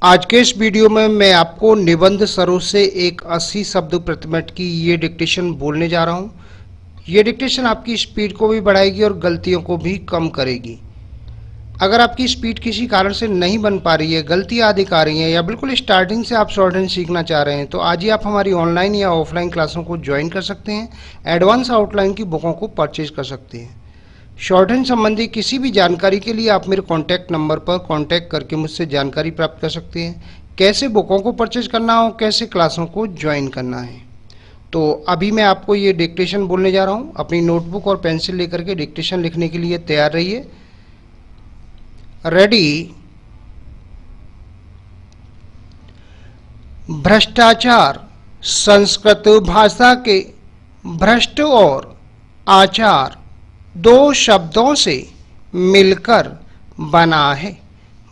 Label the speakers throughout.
Speaker 1: आज के इस वीडियो में मैं आपको निबंध स्वरों से एक 80 शब्द प्रति मिनट की ये डिक्टेशन बोलने जा रहा हूँ। ये डिक्टेशन आपकी स्पीड को भी बढ़ाएगी और गलतियों को भी कम करेगी। अगर आपकी स्पीड किसी कारण से नहीं बन पा रही है, गलतियाँ अधिक आ रही हैं या बिल्कुल स्टार्टिंग से आप शॉर्ट हैंड सीखना चाह रहे हैं, तो आज ही आप हमारी ऑनलाइन या ऑफलाइन क्लासों को ज्वाइन कर सकते हैं। एडवांस आउटलाइन की बुकों को परचेज कर सकते हैं। शॉर्ट हैंड संबंधी किसी भी जानकारी के लिए आप मेरे कॉन्टैक्ट नंबर पर कॉन्टैक्ट करके मुझसे जानकारी प्राप्त कर सकते हैं। कैसे बुकों को परचेज करना हो, कैसे क्लासों को ज्वाइन करना है। तो अभी मैं आपको ये डिक्टेशन बोलने जा रहा हूँ। अपनी नोटबुक और पेंसिल लेकर के डिक्टेशन लिखने के लिए तैयार रहिए। रेडी। भ्रष्टाचार संस्कृत भाषा के भ्रष्ट और आचार दो शब्दों से मिलकर बना है।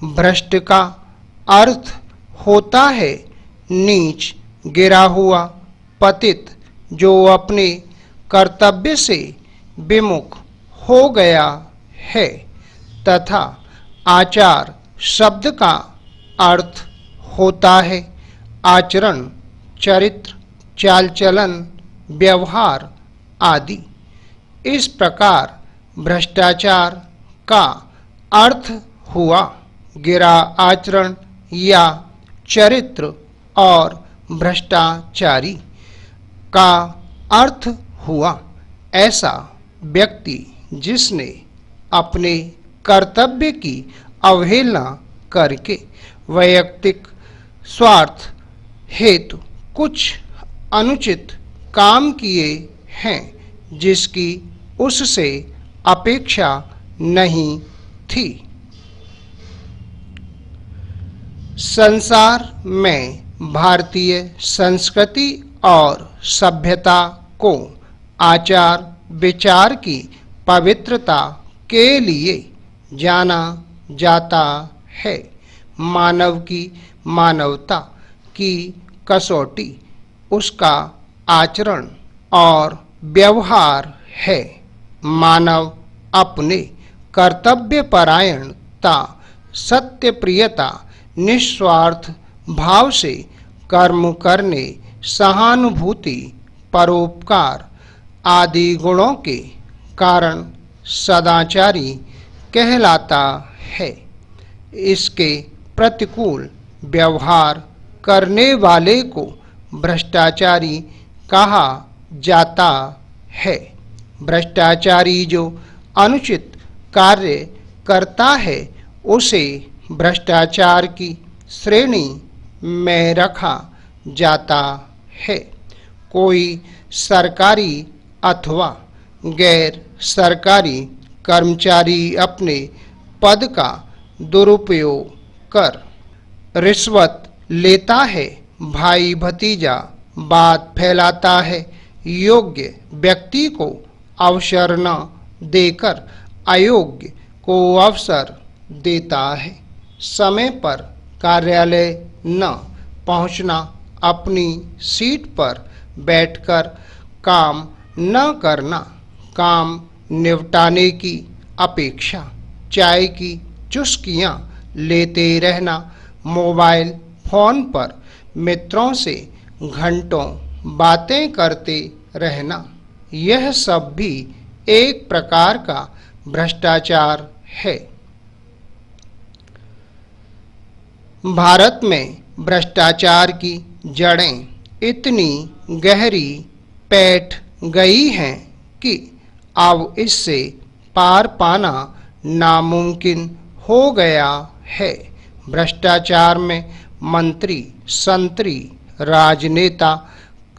Speaker 1: भ्रष्ट का अर्थ होता है नीच, गिरा हुआ, पतित, जो अपने कर्तव्य से विमुख हो गया है, तथा आचार शब्द का अर्थ होता है आचरण, चरित्र, चाल चलन, व्यवहार आदि। इस प्रकार भ्रष्टाचार का अर्थ हुआ गिरा आचरण या चरित्र और भ्रष्टाचारी का अर्थ हुआ ऐसा व्यक्ति जिसने अपने कर्तव्य की अवहेलना करके वैयक्तिक स्वार्थ हेतु कुछ अनुचित काम किए हैं जिसकी उससे अपेक्षा नहीं थी। संसार में भारतीय संस्कृति और सभ्यता को आचार विचार की पवित्रता के लिए जाना जाता है। मानव की मानवता की कसौटी उसका आचरण और व्यवहार है। मानव अपने कर्तव्यपरायणता, सत्यप्रियता, निस्वार्थ भाव से कर्म करने, सहानुभूति, परोपकार आदि गुणों के कारण सदाचारी कहलाता है। इसके प्रतिकूल व्यवहार करने वाले को भ्रष्टाचारी कहा जाता है। भ्रष्टाचारी जो अनुचित कार्य करता है उसे भ्रष्टाचार की श्रेणी में रखा जाता है। कोई सरकारी अथवा गैर सरकारी कर्मचारी अपने पद का दुरुपयोग कर रिश्वत लेता है, भाई भतीजा बात फैलाता है, योग्य व्यक्ति को अवसर न देकर अयोग्य को अवसर देता है, समय पर कार्यालय न पहुंचना, अपनी सीट पर बैठकर काम न करना, काम निपटाने की अपेक्षा चाय की चुस्कियां लेते रहना, मोबाइल फोन पर मित्रों से घंटों बातें करते रहना, यह सब भी एक प्रकार का भ्रष्टाचार है। भारत में भ्रष्टाचार की जड़ें इतनी गहरी बैठ गई हैं कि अब इससे पार पाना नामुमकिन हो गया है। भ्रष्टाचार में मंत्री, संतरी, राजनेता,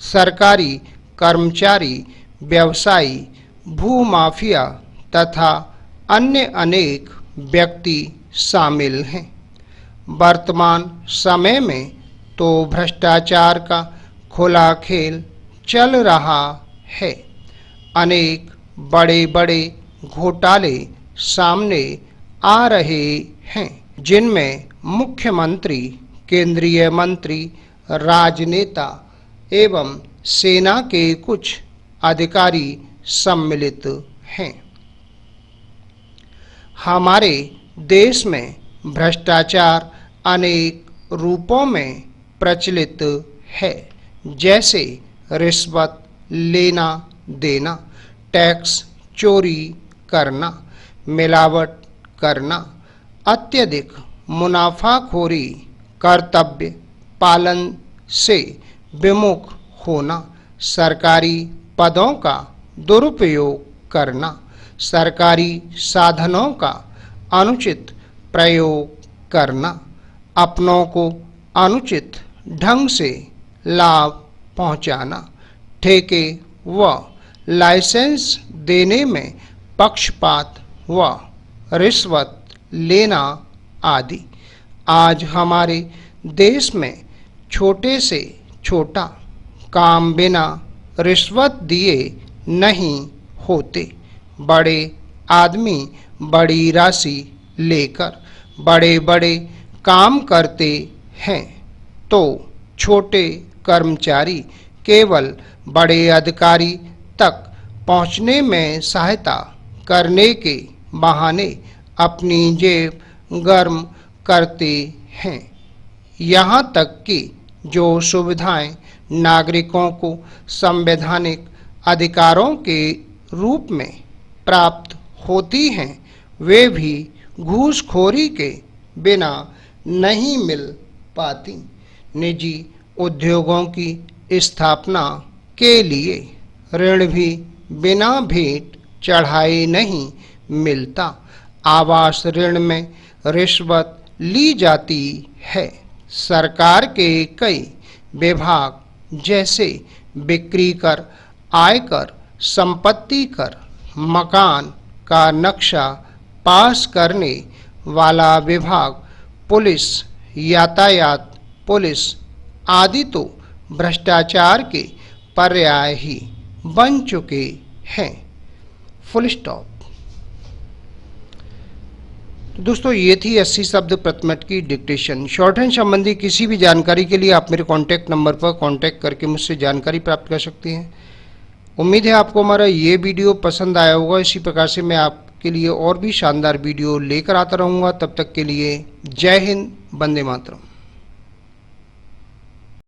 Speaker 1: सरकारी कर्मचारी, व्यवसायी, भूमाफिया तथा अन्य अनेक व्यक्ति शामिल हैं। वर्तमान समय में तो भ्रष्टाचार का खुला खेल चल रहा है। अनेक बड़े बड़े घोटाले सामने आ रहे हैं जिनमें मुख्यमंत्री, केंद्रीय मंत्री, राजनेता एवं सेना के कुछ अधिकारी सम्मिलित हैं। हमारे देश में भ्रष्टाचार अनेक रूपों में प्रचलित है, जैसे रिश्वत लेना देना, टैक्स चोरी करना, मिलावट करना, अत्यधिक मुनाफाखोरी, कर्तव्य पालन से विमुख होना, सरकारी पदों का दुरुपयोग करना, सरकारी साधनों का अनुचित प्रयोग करना, अपनों को अनुचित ढंग से लाभ पहुंचाना, ठेके व लाइसेंस देने में पक्षपात व रिश्वत लेना आदि। आज हमारे देश में छोटे से छोटा काम बिना रिश्वत दिए नहीं होते। बड़े आदमी बड़ी राशि लेकर बड़े बड़े काम करते हैं, तो छोटे कर्मचारी केवल बड़े अधिकारी तक पहुंचने में सहायता करने के बहाने अपनी जेब गर्म करते हैं। यहाँ तक कि जो सुविधाएं नागरिकों को संवैधानिक अधिकारों के रूप में प्राप्त होती हैं, वे भी घूसखोरी के बिना नहीं मिल पाती। निजी उद्योगों की स्थापना के लिए ऋण भी बिना भेंट चढ़ाए नहीं मिलता। आवास ऋण में रिश्वत ली जाती है। सरकार के कई विभाग जैसे बिक्री कर, आयकर, संपत्ति कर, मकान का नक्शा पास करने वाला विभाग, पुलिस, यातायात पुलिस आदि तो भ्रष्टाचार के पर्याय ही बन चुके हैं। Full stop. तो दोस्तों, ये थी 80 शब्द प्रति मिनट की डिक्टेशन। शॉर्ट हैंड संबंधी किसी भी जानकारी के लिए आप मेरे कॉन्टैक्ट नंबर पर कॉन्टैक्ट करके मुझसे जानकारी प्राप्त कर सकते हैं। उम्मीद है आपको हमारा ये वीडियो पसंद आया होगा। इसी प्रकार से मैं आपके लिए और भी शानदार वीडियो लेकर आता रहूँगा। तब तक के लिए जय हिंद, वंदे मातरम।